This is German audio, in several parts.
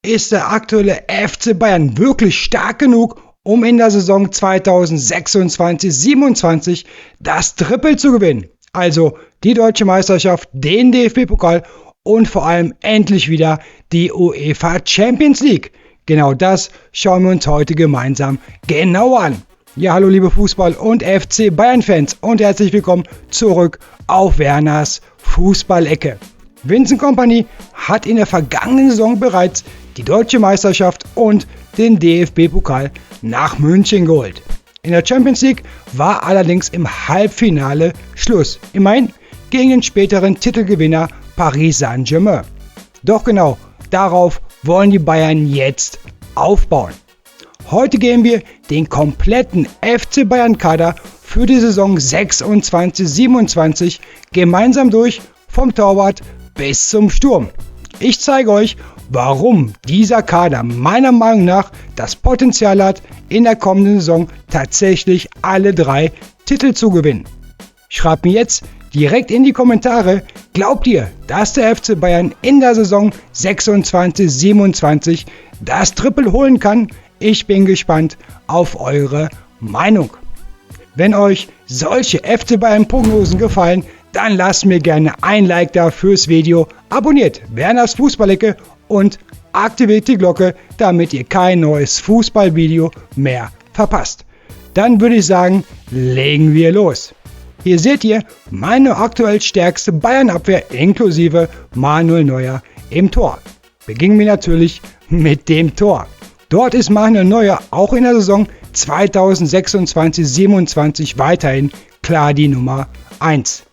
Ist der aktuelle FC Bayern wirklich stark genug, um in der Saison 2026/27 das Triple zu gewinnen? Also die Deutsche Meisterschaft, den DFB-Pokal und vor allem endlich wieder die UEFA Champions League. Genau das schauen wir uns heute gemeinsam genau an. Ja, hallo liebe Fußball- und FC Bayern-Fans und herzlich willkommen zurück auf Werners Fußballecke. Vincent Kompany hat in der vergangenen Saison bereits die Deutsche Meisterschaft und den DFB-Pokal nach München geholt. In der Champions League war allerdings im Halbfinale Schluss. Immerhin gegen den späteren Titelgewinner Paris Saint-Germain. Doch genau darauf wollen die Bayern jetzt aufbauen. Heute gehen wir den kompletten FC Bayern-Kader für die Saison 26/27 gemeinsam durch, vom Torwart bis zum Sturm. Ich zeige euch, warum dieser Kader meiner Meinung nach das Potenzial hat, in der kommenden Saison tatsächlich alle 3 Titel zu gewinnen. Schreibt mir jetzt direkt in die Kommentare, glaubt ihr, dass der FC Bayern in der Saison 26/27 das Triple holen kann? Ich bin gespannt auf eure Meinung. Wenn euch solche FC Bayern Prognosen gefallen, dann lasst mir gerne ein Like da fürs Video, abonniert Werners Fußballecke und aktiviert die Glocke, damit ihr kein neues Fußballvideo mehr verpasst. Dann würde ich sagen, legen wir los. Hier seht ihr meine aktuell stärkste Bayern-Abwehr inklusive Manuel Neuer im Tor. Beginnen wir natürlich mit dem Tor. Dort ist Manuel Neuer auch in der Saison 2026/27 weiterhin klar die Nummer 1.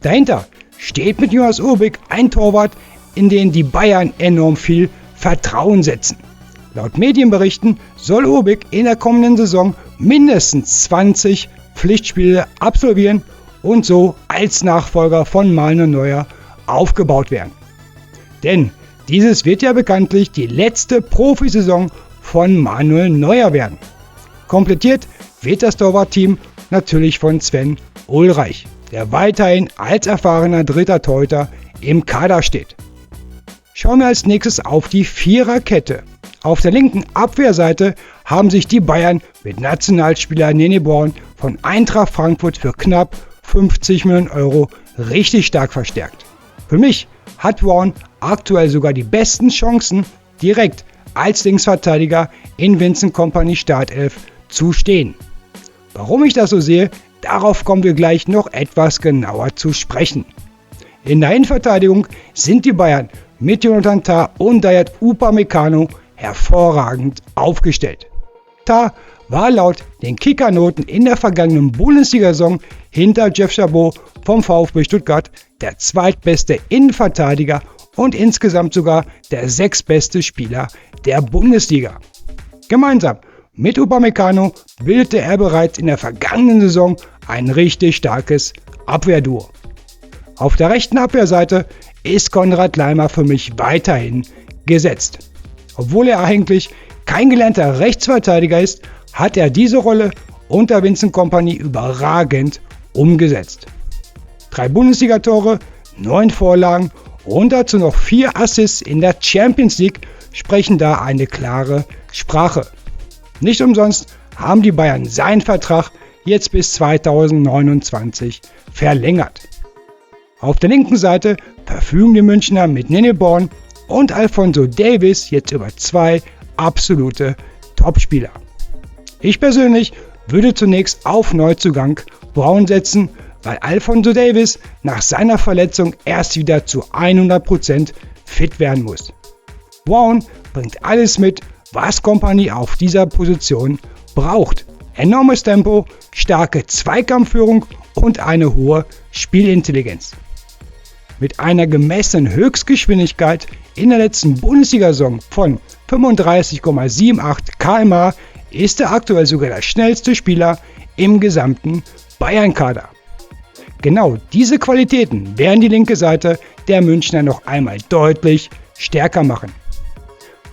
Dahinter steht mit Jonas Uhrbigg ein Torwart, in den die Bayern enorm viel Vertrauen setzen. Laut Medienberichten soll Uhrbigg in der kommenden Saison mindestens 20 Pflichtspiele absolvieren und so als Nachfolger von Manuel Neuer aufgebaut werden. Denn dieses wird ja bekanntlich die letzte Profisaison von Manuel Neuer werden. Komplettiert wird das Torwartteam natürlich von Sven Ulreich, der weiterhin als erfahrener dritter Torhüter im Kader steht. Schauen wir als nächstes auf die Viererkette. Auf der linken Abwehrseite haben sich die Bayern mit Nationalspieler Nene Born von Eintracht Frankfurt für knapp 50 Millionen Euro richtig stark verstärkt. Für mich hat Born aktuell sogar die besten Chancen, direkt als Linksverteidiger in Vincent Kompany Startelf zu stehen. Warum ich das so sehe, darauf kommen wir gleich noch etwas genauer zu sprechen. In der Innenverteidigung sind die Bayern mit Jonathan Tah und Dayot Upamecano hervorragend aufgestellt. Tah war laut den Kicker-Noten in der vergangenen Bundesliga-Saison hinter Jeff Chabot vom VfB Stuttgart der zweitbeste Innenverteidiger und insgesamt sogar der 6. beste Spieler der Bundesliga. Gemeinsam mit Upamecano bildete er bereits in der vergangenen Saison ein richtig starkes Abwehrduo. Auf der rechten Abwehrseite ist Konrad Laimer für mich weiterhin gesetzt. Obwohl er eigentlich kein gelernter Rechtsverteidiger ist, hat er diese Rolle unter Vincent Kompany überragend umgesetzt. 3 Bundesliga-Tore, 9 Vorlagen und dazu noch 4 Assists in der Champions League sprechen da eine klare Sprache. Nicht umsonst haben die Bayern seinen Vertrag jetzt bis 2029 verlängert. Auf der linken Seite verfügen die Münchner mit Nene Born und Alphonso Davies jetzt über 2 absolute Topspieler. Ich persönlich würde zunächst auf Neuzugang Braun setzen, weil Alphonso Davies nach seiner Verletzung erst wieder zu 100% fit werden muss. Braun bringt alles mit, was Kompany auf dieser Position braucht. Enormes Tempo, starke Zweikampfführung und eine hohe Spielintelligenz. Mit einer gemessenen Höchstgeschwindigkeit in der letzten Bundesliga-Saison von 35,78 km/h ist er aktuell sogar der schnellste Spieler im gesamten Bayern-Kader. Genau diese Qualitäten werden die linke Seite der Münchner noch einmal deutlich stärker machen.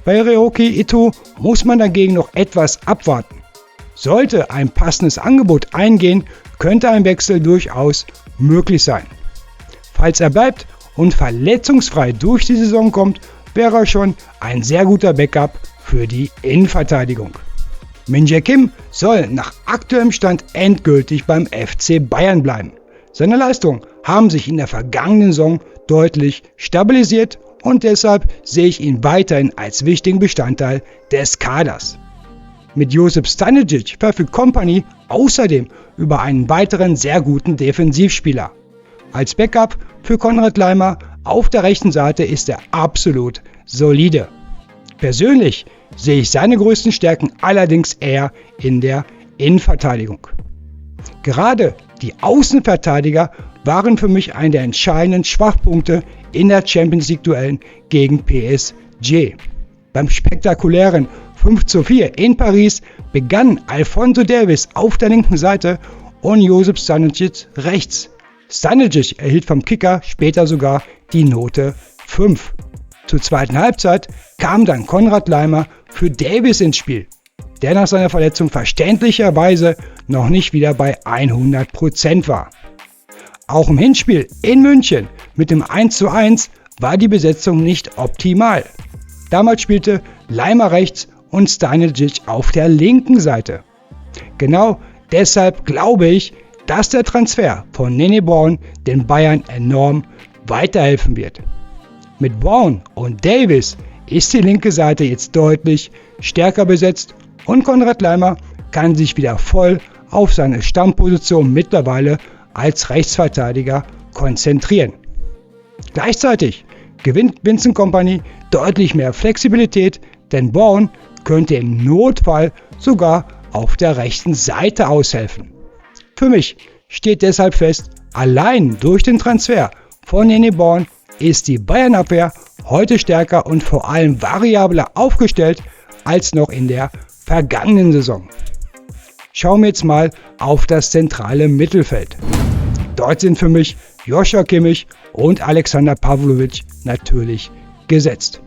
Bei Ryoki Ito muss man dagegen noch etwas abwarten. Sollte ein passendes Angebot eingehen, könnte ein Wechsel durchaus möglich sein. Falls er bleibt und verletzungsfrei durch die Saison kommt, wäre er schon ein sehr guter Backup für die Innenverteidigung. Min-Jae Kim soll nach aktuellem Stand endgültig beim FC Bayern bleiben. Seine Leistungen haben sich in der vergangenen Saison deutlich stabilisiert und deshalb sehe ich ihn weiterhin als wichtigen Bestandteil des Kaders. Mit Josip Stanisic verfügt Kompany außerdem über einen weiteren sehr guten Defensivspieler. Als Backup für Konrad Laimer auf der rechten Seite ist er absolut solide. Persönlich sehe ich seine größten Stärken allerdings eher in der Innenverteidigung. Gerade die Außenverteidiger waren für mich einer der entscheidenden Schwachpunkte in der Champions League Duellen gegen PSG. Beim spektakulären 5:4 in Paris begann Alphonso Davies auf der linken Seite und Josip Stanisic rechts. Stanisic erhielt vom Kicker später sogar die Note 5. Zur zweiten Halbzeit kam dann Konrad Laimer für Davies ins Spiel, der nach seiner Verletzung verständlicherweise noch nicht wieder bei 100% war. Auch im Hinspiel in München mit dem 1:1 war die Besetzung nicht optimal. Damals spielte Laimer rechts und Stanisic auf der linken Seite. Genau deshalb glaube ich, dass der Transfer von Nene Brown den Bayern enorm weiterhelfen wird. Mit Brown und Davies ist die linke Seite jetzt deutlich stärker besetzt und Konrad Laimer kann sich wieder voll auf seine Stammposition mittlerweile als Rechtsverteidiger konzentrieren. Gleichzeitig gewinnt Vincent Kompany deutlich mehr Flexibilität, denn Brown könnte im Notfall sogar auf der rechten Seite aushelfen. Für mich steht deshalb fest, allein durch den Transfer von Nene Brown ist die Bayern-Abwehr heute stärker und vor allem variabler aufgestellt als noch in der vergangenen Saison. Schauen wir jetzt mal auf das zentrale Mittelfeld. Dort sind für mich Joshua Kimmich und Alexander Pavlovic natürlich gesetzt.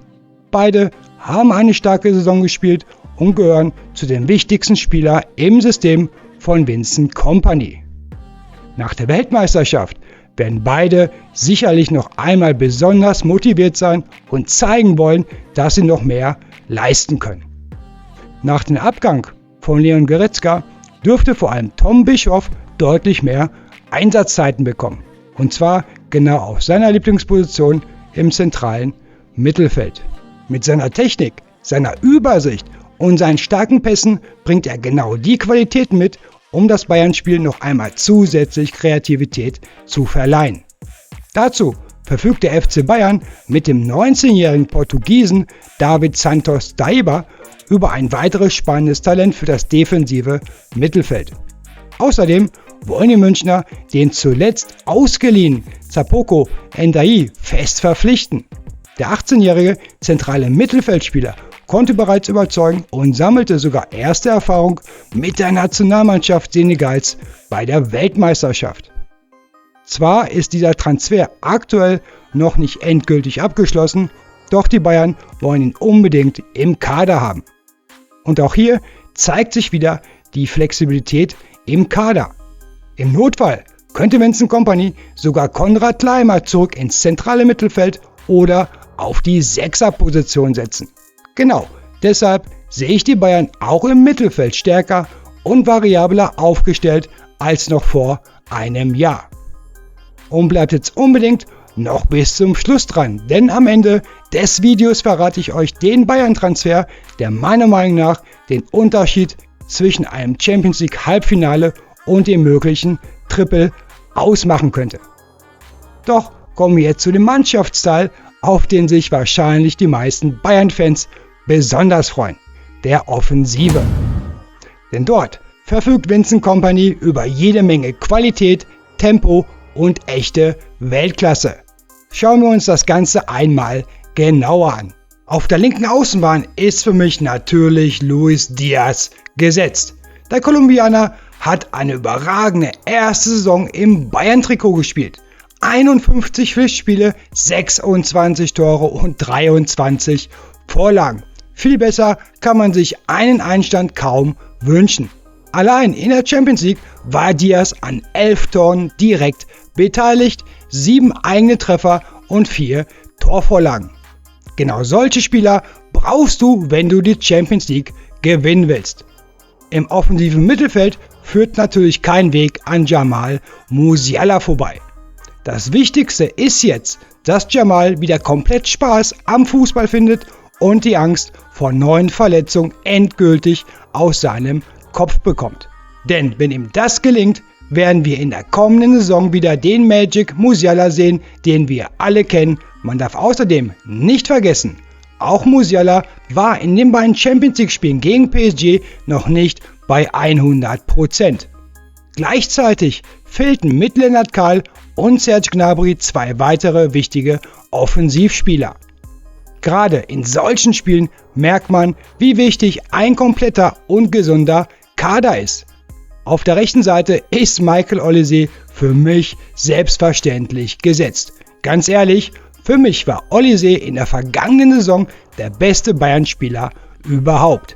Beide haben eine starke Saison gespielt und gehören zu den wichtigsten Spielern im System von Vincent Kompany. Nach der Weltmeisterschaft werden beide sicherlich noch einmal besonders motiviert sein und zeigen wollen, dass sie noch mehr leisten können. Nach dem Abgang von Leon Goretzka dürfte vor allem Tom Bischoff deutlich mehr Einsatzzeiten bekommen. Und zwar genau auf seiner Lieblingsposition im zentralen Mittelfeld. Mit seiner Technik, seiner Übersicht und seinen starken Pässen bringt er genau die Qualitäten mit, um das Bayern-Spiel noch einmal zusätzlich Kreativität zu verleihen. Dazu verfügt der FC Bayern mit dem 19-jährigen Portugiesen David Santos Daiba über ein weiteres spannendes Talent für das defensive Mittelfeld. Außerdem wollen die Münchner den zuletzt ausgeliehenen Sapoko Ndiaye fest verpflichten. Der 18-jährige zentrale Mittelfeldspieler konnte bereits überzeugen und sammelte sogar erste Erfahrung mit der Nationalmannschaft Senegals bei der Weltmeisterschaft. Zwar ist dieser Transfer aktuell noch nicht endgültig abgeschlossen, doch die Bayern wollen ihn unbedingt im Kader haben. Und auch hier zeigt sich wieder die Flexibilität im Kader. Im Notfall könnte Vincent Kompany sogar Konrad Laimer zurück ins zentrale Mittelfeld oder auf die Sechserposition setzen. Genau, deshalb sehe ich die Bayern auch im Mittelfeld stärker und variabler aufgestellt als noch vor einem Jahr. Und bleibt jetzt unbedingt noch bis zum Schluss dran, denn am Ende des Videos verrate ich euch den Bayern-Transfer, der meiner Meinung nach den Unterschied zwischen einem Champions League Halbfinale und dem möglichen Triple ausmachen könnte. Doch kommen wir jetzt zu dem Mannschaftsteil, auf den sich wahrscheinlich die meisten Bayern-Fans besonders freuen, der Offensive. Denn dort verfügt Vincent Kompany über jede Menge Qualität, Tempo und echte Weltklasse. Schauen wir uns das Ganze einmal genauer an. Auf der linken Außenbahn ist für mich natürlich Luis Diaz gesetzt. Der Kolumbianer hat eine überragende erste Saison im Bayern-Trikot gespielt. 51 Pflichtspiele, 26 Tore und 23 Vorlagen. Viel besser kann man sich einen Einstand kaum wünschen. Allein in der Champions League war Diaz an 11 Toren direkt beteiligt, 7 eigene Treffer und 4 Torvorlagen. Genau solche Spieler brauchst du, wenn du die Champions League gewinnen willst. Im offensiven Mittelfeld führt natürlich kein Weg an Jamal Musiala vorbei. Das Wichtigste ist jetzt, dass Jamal wieder komplett Spaß am Fußball findet und die Angst vor neuen Verletzungen endgültig aus seinem Kopf bekommt. Denn wenn ihm das gelingt, werden wir in der kommenden Saison wieder den Magic Musiala sehen, den wir alle kennen. Man darf außerdem nicht vergessen, auch Musiala war in den beiden Champions League Spielen gegen PSG noch nicht bei 100%. Gleichzeitig fehlten mit Lennart Kahl und Serge Gnabry zwei weitere wichtige Offensivspieler. Gerade in solchen Spielen merkt man, wie wichtig ein kompletter und gesunder Kader ist. Auf der rechten Seite ist Michael Olise für mich selbstverständlich gesetzt. Ganz ehrlich, für mich war Olise in der vergangenen Saison der beste Bayern-Spieler überhaupt.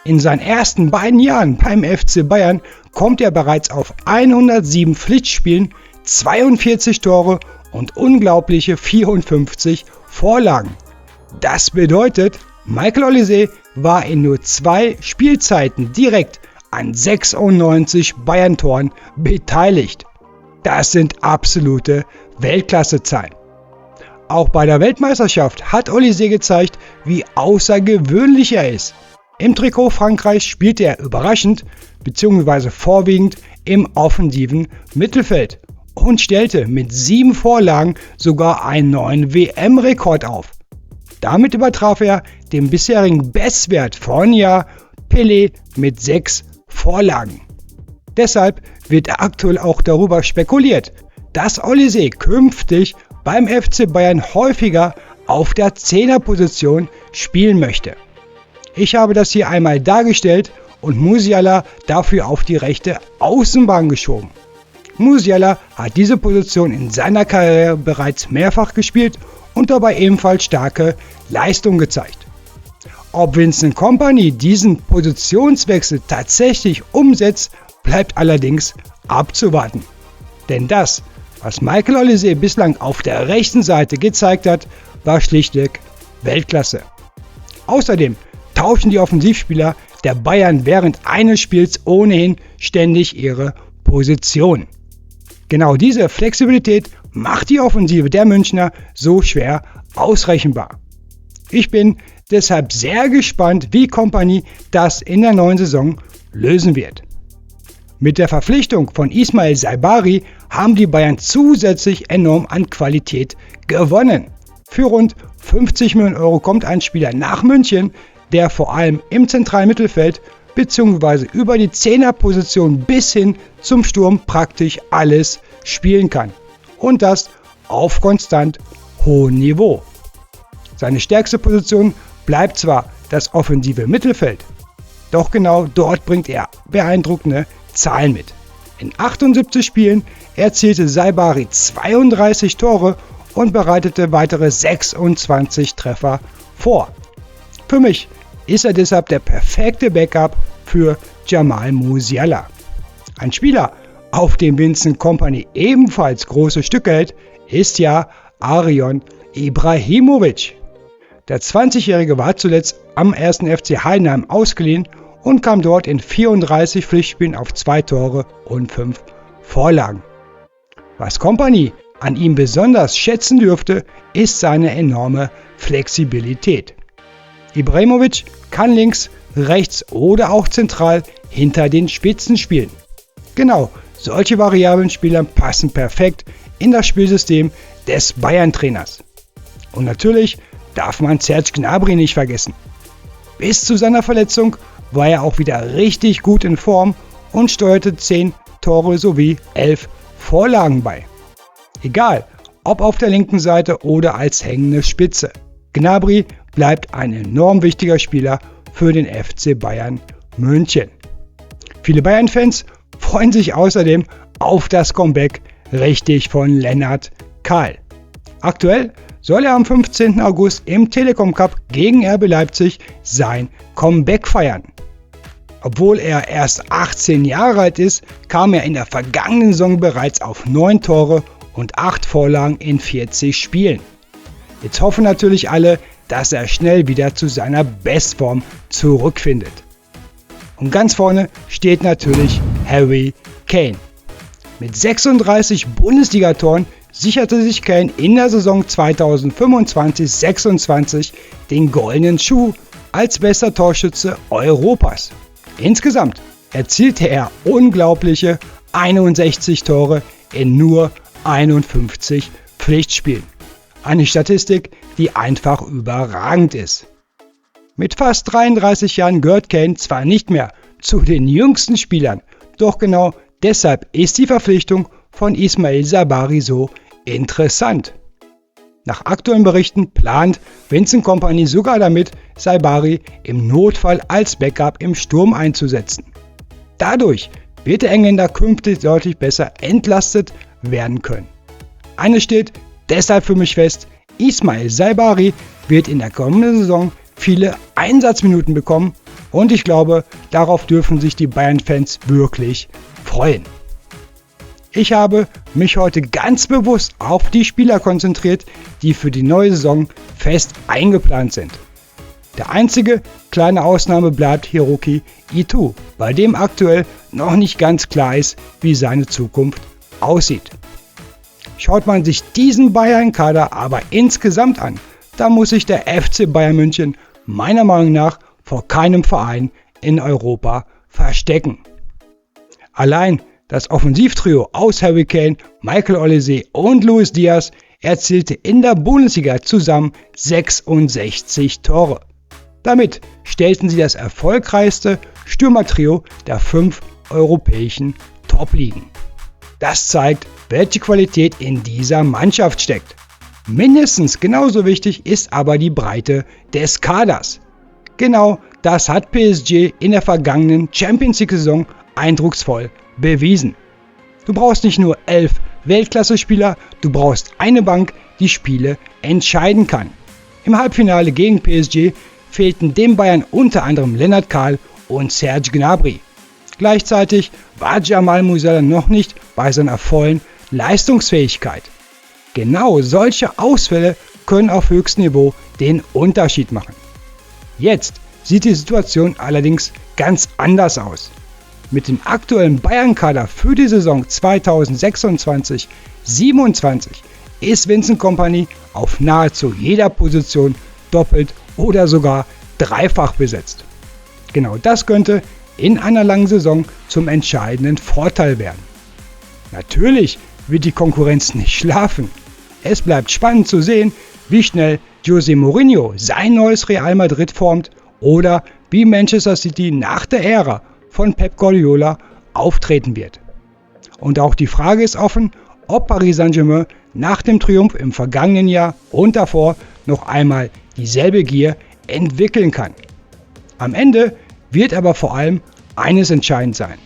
In seinen ersten beiden Jahren beim FC Bayern kommt er bereits auf 107 Pflichtspielen, 42 Tore und unglaubliche 54 Vorlagen. Das bedeutet, Michael Olise war in nur 2 Spielzeiten direkt an 96 Bayern-Toren beteiligt. Das sind absolute Weltklasse-Zahlen. Auch bei der Weltmeisterschaft hat Olise gezeigt, wie außergewöhnlich er ist. Im Trikot Frankreichs spielte er überraschend bzw. vorwiegend im offensiven Mittelfeld und stellte mit 7 Vorlagen sogar einen neuen WM-Rekord auf. Damit übertraf er den bisherigen Bestwert von Pelé mit 6 Vorlagen. Deshalb wird aktuell auch darüber spekuliert, dass Olise künftig beim FC Bayern häufiger auf der 10er-Position spielen möchte. Ich habe das hier einmal dargestellt und Musiala dafür auf die rechte Außenbahn geschoben. Musiala hat diese Position in seiner Karriere bereits mehrfach gespielt und dabei ebenfalls starke Leistung gezeigt. Ob Vincent Kompany diesen Positionswechsel tatsächlich umsetzt, bleibt allerdings abzuwarten. Denn das, was Michael Olise bislang auf der rechten Seite gezeigt hat, war schlichtweg Weltklasse. Außerdem tauschen die Offensivspieler der Bayern während eines Spiels ohnehin ständig ihre Position. Genau diese Flexibilität macht die Offensive der Münchner so schwer ausrechenbar. Ich bin deshalb sehr gespannt, wie Kompany das in der neuen Saison lösen wird. Mit der Verpflichtung von Ismail Saibari haben die Bayern zusätzlich enorm an Qualität gewonnen. Für rund 50 Millionen Euro kommt ein Spieler nach München, der vor allem im zentralen Mittelfeld bzw. über die 10er-Position bis hin zum Sturm praktisch alles spielen kann. Und das auf konstant hohem Niveau. Seine stärkste Position bleibt zwar das offensive Mittelfeld, doch genau dort bringt er beeindruckende Zahlen mit. In 78 Spielen erzielte Saibari 32 Tore und bereitete weitere 26 Treffer vor. Für mich ist er deshalb der perfekte Backup für Jamal Musiala. Ein Spieler, auf dem Vincent Kompany ebenfalls große Stücke hält, ist ja Arion Ibrahimovic. Der 20-Jährige war zuletzt am 1. FC Heidenheim ausgeliehen und kam dort in 34 Pflichtspielen auf 2 Tore und 5 Vorlagen. Was Kompany an ihm besonders schätzen dürfte, ist seine enorme Flexibilität. Ibrahimovic kann links, rechts oder auch zentral hinter den Spitzen spielen. Genau, solche variablen Spieler passen perfekt in das Spielsystem des Bayern-Trainers. Und natürlich darf man Serge Gnabry nicht vergessen. Bis zu seiner Verletzung war er auch wieder richtig gut in Form und steuerte 10 Tore sowie 11 Vorlagen bei. Egal, ob auf der linken Seite oder als hängende Spitze. Gnabry bleibt ein enorm wichtiger Spieler für den FC Bayern München. Viele Bayern-Fans freuen sich außerdem auf das Comeback von Lennart Kahl. Aktuell soll er am 15. August im Telekom Cup gegen RB Leipzig sein Comeback feiern. Obwohl er erst 18 Jahre alt ist, kam er in der vergangenen Saison bereits auf 9 Tore und 8 Vorlagen in 40 Spielen. Jetzt hoffen natürlich alle, dass er schnell wieder zu seiner Bestform zurückfindet. Und ganz vorne steht natürlich Harry Kane. Mit 36 Bundesligatoren sicherte sich Kane in der Saison 2025-26 den goldenen Schuh als bester Torschütze Europas. Insgesamt erzielte er unglaubliche 61 Tore in nur 51 Pflichtspielen. Eine Statistik, die einfach überragend ist. Mit fast 33 Jahren gehört Kane zwar nicht mehr zu den jüngsten Spielern, doch genau deshalb ist die Verpflichtung von Ismail Sabari so interessant. Nach aktuellen Berichten plant Vincent Kompany sogar damit, Sabari im Notfall als Backup im Sturm einzusetzen. Dadurch wird der Engländer künftig deutlich besser entlastet werden können. Eines steht deshalb für mich fest: Ismail Sabari wird in der kommenden Saison viele Einsatzminuten bekommen und ich glaube, darauf dürfen sich die Bayern-Fans wirklich freuen. Ich habe mich heute ganz bewusst auf die Spieler konzentriert, die für die neue Saison fest eingeplant sind. Der einzige kleine Ausnahme bleibt Hiroki Ito, bei dem aktuell noch nicht ganz klar ist, wie seine Zukunft aussieht. Schaut man sich diesen Bayern-Kader aber insgesamt an, da muss sich der FC Bayern München meiner Meinung nach vor keinem Verein in Europa verstecken. Allein das Offensivtrio aus Harry Kane, Michael Olise und Luis Diaz erzielte in der Bundesliga zusammen 66 Tore. Damit stellten sie das erfolgreichste Stürmertrio der 5 europäischen Top-Ligen. Das zeigt, welche Qualität in dieser Mannschaft steckt. Mindestens genauso wichtig ist aber die Breite des Kaders. Genau das hat PSG in der vergangenen Champions League-Saison eindrucksvoll bewiesen. Du brauchst nicht nur 11 Weltklasse-Spieler, du brauchst eine Bank, die Spiele entscheiden kann. Im Halbfinale gegen PSG fehlten dem Bayern unter anderem Lennart Kahl und Serge Gnabry. Gleichzeitig war Jamal Musiala noch nicht bei seiner vollen Leistungsfähigkeit. Genau solche Ausfälle können auf höchstem Niveau den Unterschied machen. Jetzt sieht die Situation allerdings ganz anders aus. Mit dem aktuellen Bayern-Kader für die Saison 2026-27 ist Vincent Kompany auf nahezu jeder Position doppelt oder sogar dreifach besetzt. Genau das könnte in einer langen Saison zum entscheidenden Vorteil werden. Natürlich wird die Konkurrenz nicht schlafen. Es bleibt spannend zu sehen, wie schnell José Mourinho sein neues Real Madrid formt oder wie Manchester City nach der Ära von Pep Guardiola auftreten wird. Und auch die Frage ist offen, ob Paris Saint-Germain nach dem Triumph im vergangenen Jahr und davor noch einmal dieselbe Gier entwickeln kann. Am Ende wird aber vor allem eines entscheidend sein.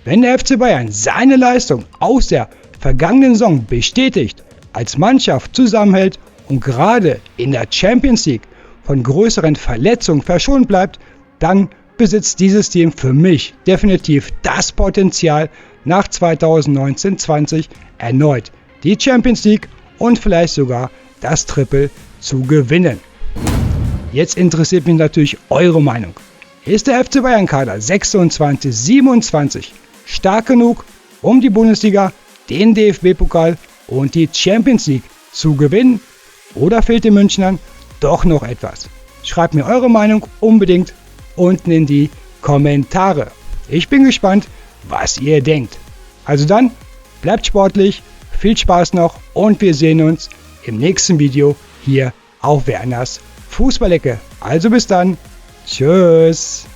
Wenn der FC Bayern seine Leistung aus der vergangenen Saison bestätigt, als Mannschaft zusammenhält und gerade in der Champions League von größeren Verletzungen verschont bleibt, dann besitzt dieses Team für mich definitiv das Potenzial, nach 2019-20 erneut die Champions League und vielleicht sogar das Triple zu gewinnen. Jetzt interessiert mich natürlich eure Meinung. Ist der FC Bayern Kader 26-27 stark genug, um die Bundesliga, den DFB-Pokal und die Champions League zu gewinnen? Oder fehlt den Münchnern doch noch etwas? Schreibt mir eure Meinung unbedingt unten in die Kommentare. Ich bin gespannt, was ihr denkt. Also dann, bleibt sportlich, viel Spaß noch und wir sehen uns im nächsten Video hier auf Werners Fußballecke. Also bis dann, tschüss.